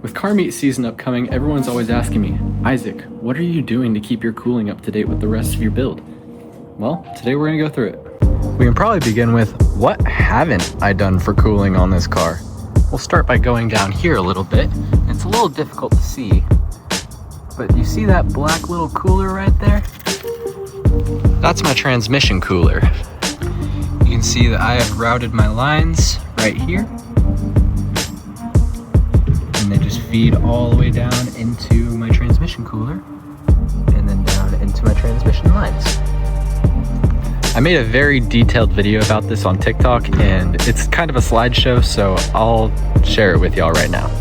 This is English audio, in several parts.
With car meet season upcoming, everyone's always asking me, Isaac, what are you doing to keep your cooling up to date with the rest of your build? Well, today we're gonna go through it. We can probably begin with, what haven't I done for cooling on this car? We'll start by going down here a little bit. It's a little difficult to see, but you see that black little cooler right there? That's my transmission cooler. You can see that I have routed my lines right here, and they just feed all the way down into my transmission cooler and then down into my transmission lines. I made a very detailed video about this on TikTok, and it's kind of a slideshow, so I'll share it with y'all right now.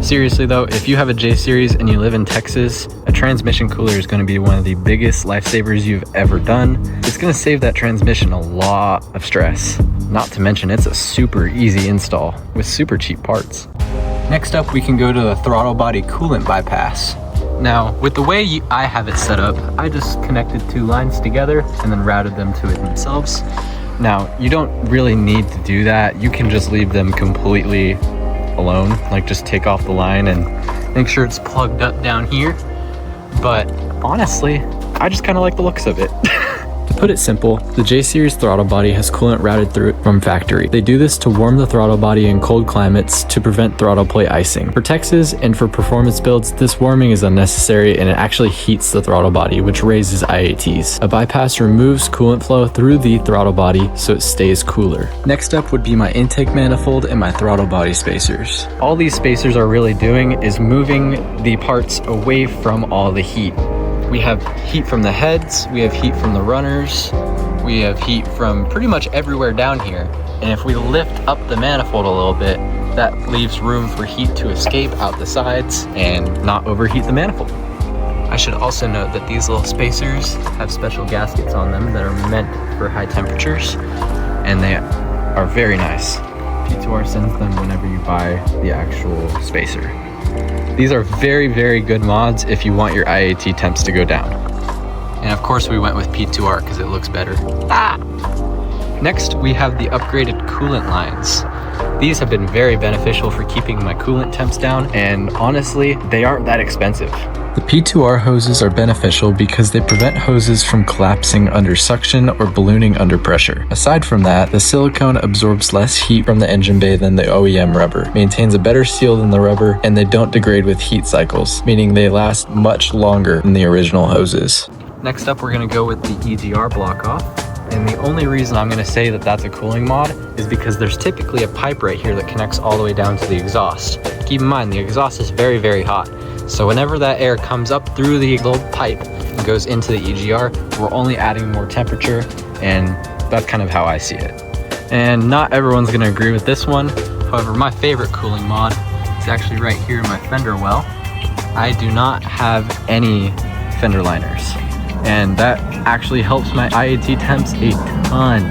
Seriously though, if you have a J series and you live in Texas, a transmission cooler is going to be one of the biggest lifesavers you've ever done. It's going to save that transmission a lot of stress. Not to mention it's a super easy install with super cheap parts. Next up, we can go to the throttle body coolant bypass. Now, with the way I have it set up, I just connected two lines together and then routed them to it themselves. Now, you don't really need to do that. You can just leave them completely alone, like just take off the line and make sure it's plugged up down here. But honestly, I just kind of like the looks of it. To put it simple, the J-Series throttle body has coolant routed through it from factory. They do this to warm the throttle body in cold climates to prevent throttle plate icing. For Texas and for performance builds, this warming is unnecessary and it actually heats the throttle body, which raises IATs. A bypass removes coolant flow through the throttle body so it stays cooler. Next up would be my intake manifold and my throttle body spacers. All these spacers are really doing is moving the parts away from all the heat. We have heat from the heads, we have heat from the runners, we have heat from pretty much everywhere down here. And if we lift up the manifold a little bit, that leaves room for heat to escape out the sides and not overheat the manifold. I should also note that these little spacers have special gaskets on them that are meant for high temperatures, and they are very nice. P2R sends them whenever you buy the actual spacer. These are very, very good mods if you want your IAT temps to go down. And of course we went with P2R because it looks better. Next, we have the upgraded coolant lines. These have been very beneficial for keeping my coolant temps down, and honestly, they aren't that expensive. The P2R hoses are beneficial because they prevent hoses from collapsing under suction or ballooning under pressure. Aside from that, the silicone absorbs less heat from the engine bay than the OEM rubber, maintains a better seal than the rubber, and they don't degrade with heat cycles, meaning they last much longer than the original hoses. Next up, we're going to go with the EGR blockoff. And the only reason I'm going to say that that's a cooling mod is because there's typically a pipe right here that connects all the way down to the exhaust. Keep in mind, the exhaust is very, very hot. So whenever that air comes up through the little pipe and goes into the EGR, we're only adding more temperature, and that's kind of how I see it. And not everyone's going to agree with this one. However, my favorite cooling mod is actually right here in my fender well. I do not have any fender liners, and that actually helps my IAT temps a ton.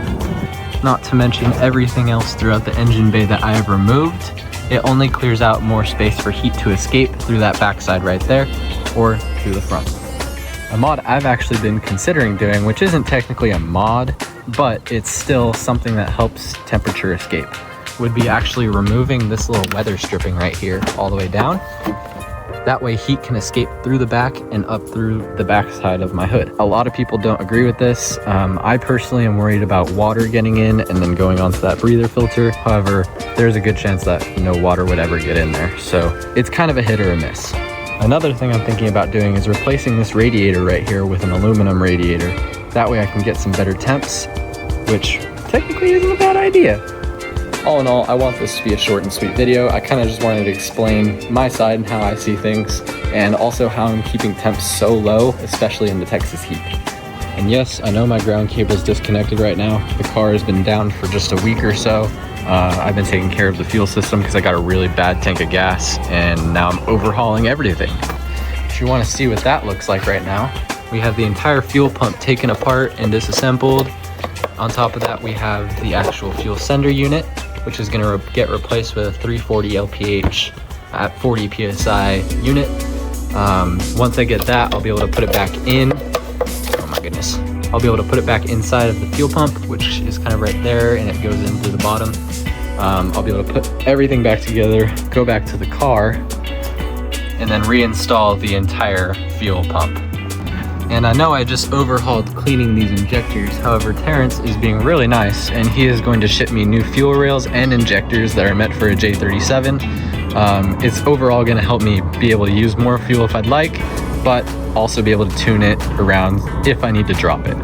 Not to mention everything else throughout the engine bay that I have removed. It only clears out more space for heat to escape through that backside right there, or through the front. A mod I've actually been considering doing, which isn't technically a mod, but it's still something that helps temperature escape, would be actually removing this little weather stripping right here all the way down. That way heat can escape through the back and up through the backside of my hood. A lot of people don't agree with this. I personally am worried about water getting in and then going onto that breather filter. However, there's a good chance that no water would ever get in there. So it's kind of a hit or a miss. Another thing I'm thinking about doing is replacing this radiator right here with an aluminum radiator. That way I can get some better temps, which technically isn't a bad idea. All in all, I want this to be a short and sweet video. I kind of just wanted to explain my side and how I see things, and also how I'm keeping temps so low, especially in the Texas heat. And yes, I know my ground cable is disconnected right now. The car has been down for just a week or so, I've been taking care of the fuel system because I got a really bad tank of gas, and now I'm overhauling everything. If you want to see what that looks like right now, we have the entire fuel pump taken apart and disassembled. On top of that, we have the actual fuel sender unit, which is going to get replaced with a 340 LPH at 40 PSI unit. Once I get that, I'll be able to put it back in. Oh my goodness. I'll be able to put it back inside of the fuel pump, which is kind of right there, and it goes in through the bottom. I'll be able to put everything back together, go back to the car, and then reinstall the entire fuel pump. And I know I just overhauled cleaning these injectors. However, Terrence is being really nice, and he is going to ship me new fuel rails and injectors that are meant for a J37. It's overall going to help me be able to use more fuel if I'd like, but also be able to tune it around if I need to drop it.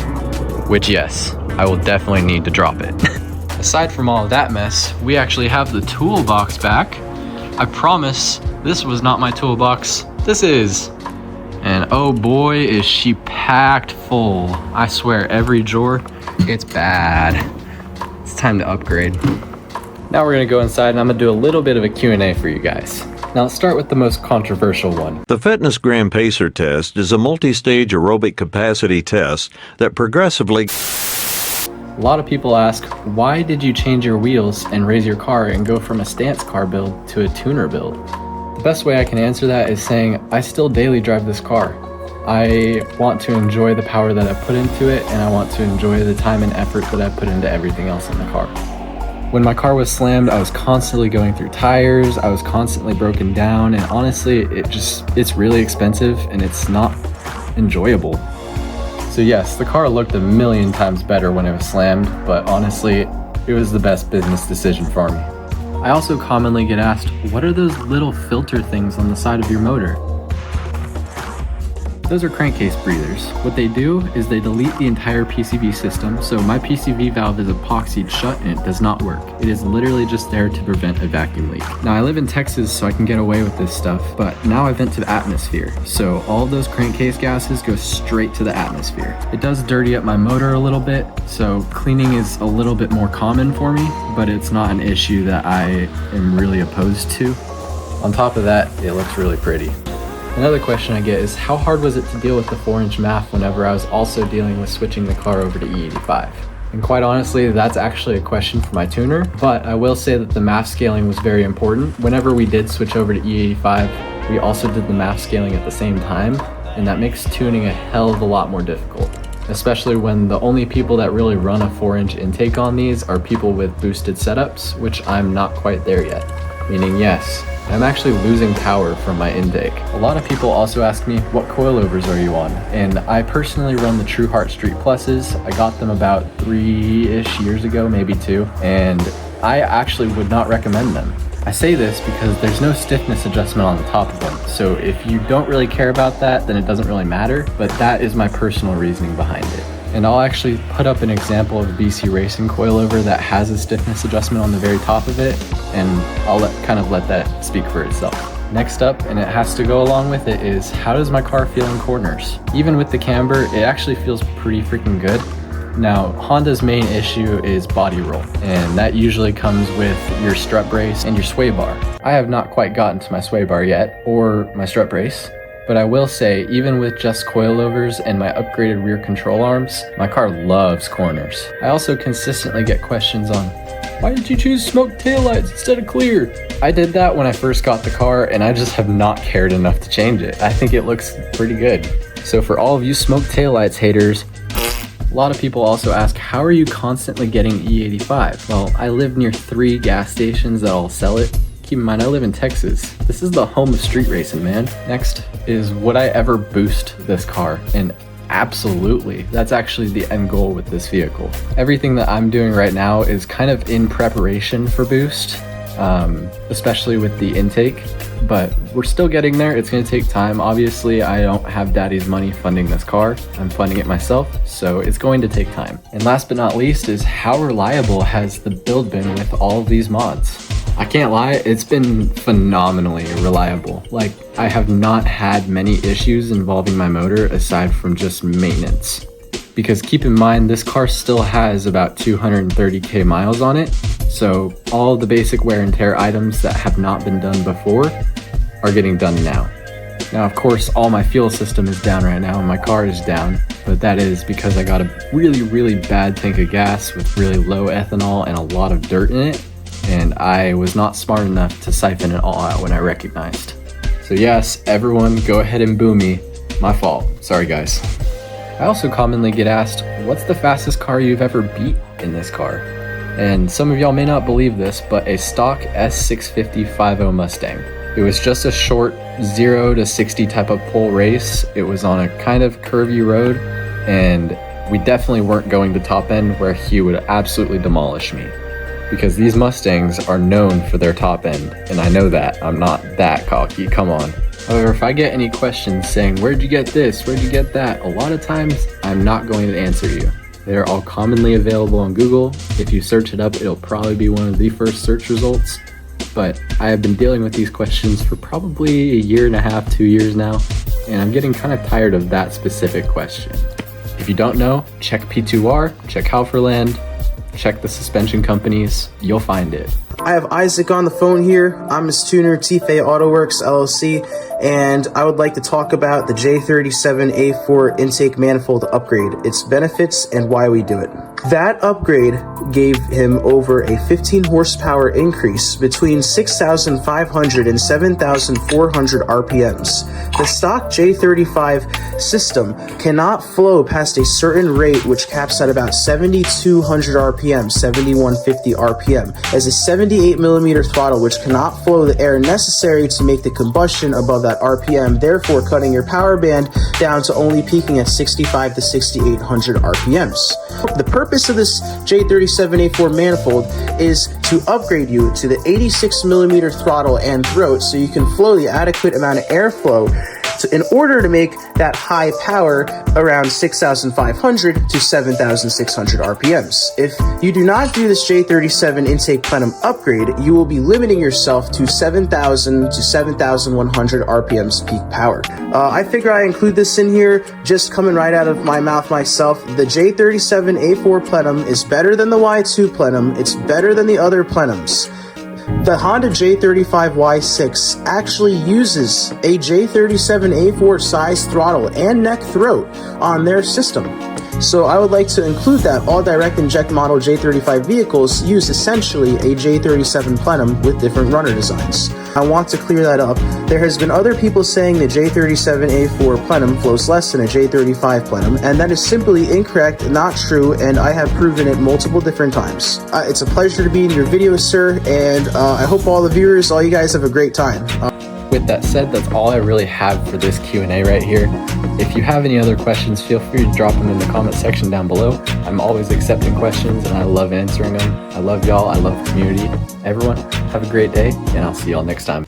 Which, yes, I will definitely need to drop it. Aside from all of that mess, we actually have the toolbox back. I promise this was not my toolbox. This is. And oh boy, is she packed full. I swear, every drawer, it's bad. It's time to upgrade. Now we're gonna go inside and I'm gonna do a little bit of a Q&A for you guys. Now let's start with the most controversial one. The Fitness Gram Pacer test is a multi-stage aerobic capacity test that progressively... A lot of people ask, why did you change your wheels and raise your car and go from a stance car build to a tuner build? The best way I can answer that is saying, I still daily drive this car. I want to enjoy the power that I put into it, and I want to enjoy the time and effort that I put into everything else in the car. When my car was slammed, I was constantly going through tires, I was constantly broken down, and honestly, it's really expensive and it's not enjoyable. So yes, the car looked a million times better when it was slammed, but honestly, it was the best business decision for me. I also commonly get asked, what are those little filter things on the side of your motor? Those are crankcase breathers. What they do is they delete the entire PCV system, so my PCV valve is epoxied shut and it does not work. It is literally just there to prevent a vacuum leak. Now I live in Texas, so I can get away with this stuff, but now I vent to the atmosphere, so all of those crankcase gases go straight to the atmosphere. It does dirty up my motor a little bit, so cleaning is a little bit more common for me, but it's not an issue that I am really opposed to. On top of that, it looks really pretty. Another question I get is, how hard was it to deal with the 4-inch MAF whenever I was also dealing with switching the car over to E85? And quite honestly, that's actually a question for my tuner, but I will say that the MAF scaling was very important. Whenever we did switch over to E85, we also did the MAF scaling at the same time, and that makes tuning a hell of a lot more difficult, especially when the only people that really run a 4-inch intake on these are people with boosted setups, which I'm not quite there yet. Meaning, yes, I'm actually losing power from my intake. A lot of people also ask me, what coilovers are you on? And I personally run the True Heart Street Pluses. I got them about 3-ish years ago, maybe 2, and I actually would not recommend them. I say this because there's no stiffness adjustment on the top of them, so if you don't really care about that, then it doesn't really matter, but that is my personal reasoning behind it. And I'll actually put up an example of a BC Racing coilover that has a stiffness adjustment on the very top of it, and I'll let that speak for itself. Next up, and it has to go along with it, is how does my car feel in corners? Even with the camber, it actually feels pretty freaking good. Now, Honda's main issue is body roll, and that usually comes with your strut brace and your sway bar. I have not quite gotten to my sway bar yet, or my strut brace, but I will say, even with just coilovers and my upgraded rear control arms, my car loves corners. I also consistently get questions on, why did you choose smoked taillights instead of clear? I did that when I first got the car, and I just have not cared enough to change it. I think it looks pretty good. So for all of you smoked taillights haters, a lot of people also ask, how are you constantly getting E85? Well, I live near 3 gas stations that all sell it. Keep in mind, I live in Texas. This is the home of street racing, man. Next is, would I ever boost this car? And absolutely, that's actually the end goal with this vehicle. Everything that I'm doing right now is kind of in preparation for boost, especially with the intake, but we're still getting there. It's gonna take time. Obviously, I don't have daddy's money funding this car. I'm funding it myself, so it's going to take time. And last but not least is, how reliable has the build been with all of these mods? I can't lie, it's been phenomenally reliable. Like, I have not had many issues involving my motor aside from just maintenance. because keep in mind this car still has about 230k miles on it, so all the basic wear and tear items that have not been done before are getting done now. Now of course all my fuel system is down right now and my car is down, but that is because I got a really bad tank of gas with really low ethanol and a lot of dirt in it, and I was not smart enough to siphon it all out when I recognized. So yes, everyone go ahead and boo me. My fault. Sorry guys. I also commonly get asked, what's the fastest car you've ever beat in this car? And some of y'all may not believe this, but a stock S650 5.0 Mustang. It was just a short 0 to 60 type of pole race. It was on a kind of curvy road, and we definitely weren't going to top end where he would absolutely demolish me. Because these Mustangs are known for their top end, and I know that. I'm not that cocky, come on. However, if I get any questions saying, where'd you get this, where'd you get that, a lot of times I'm not going to answer you. They're all commonly available on Google. If you search it up, it'll probably be one of the first search results. But I have been dealing with these questions for probably a year and a half, 2 years now, and I'm getting kind of tired of that specific question. If you don't know, check P2R, check Halferland, check the suspension companies, you'll find it. I have Isaac on the phone here. I'm his tuner, Tfay Autoworks LLC, and I would like to talk about the J37A4 intake manifold upgrade, its benefits, and why we do it. That upgrade gave him over a 15 horsepower increase between 6,500 and 7,400 RPMs. The stock J35 system cannot flow past a certain rate, which caps at about 7,200 RPM, 7,150 RPM, as a 78 millimeter throttle, which cannot flow the air necessary to make the combustion above that RPM, therefore cutting your power band down to only peaking at 65 to 6,800 RPMs. The purpose of this J37A4 manifold is to upgrade you to the 86 millimeter throttle and throat so you can flow the adequate amount of airflow in order to make that high power around 6,500 to 7,600 RPMs. If you do not do this J37 intake plenum upgrade, you will be limiting yourself to 7,000 to 7,100 RPMs peak power. I figure I include this in here, just coming right out of my mouth myself. The J37A4 plenum is better than the Y2 plenum. It's better than the other plenums. The Honda J35Y6 actually uses a J37A4 size throttle and neck throat on their system. So I would like to include that all direct inject model J35 vehicles use essentially a J37 plenum with different runner designs. I want to clear that up. There has been other people saying the J37A4 plenum flows less than a J35 plenum, and that is simply incorrect, not true, and I have proven it multiple different times. It's a pleasure to be in your video, sir, and I hope all the viewers, all you guys have a great time. With that said, that's all I really have for this Q&A right here. If you have any other questions, feel free to drop them in the comment section down below. I'm always accepting questions and I love answering them. I love y'all. I love the community. Everyone, have a great day and I'll see y'all next time.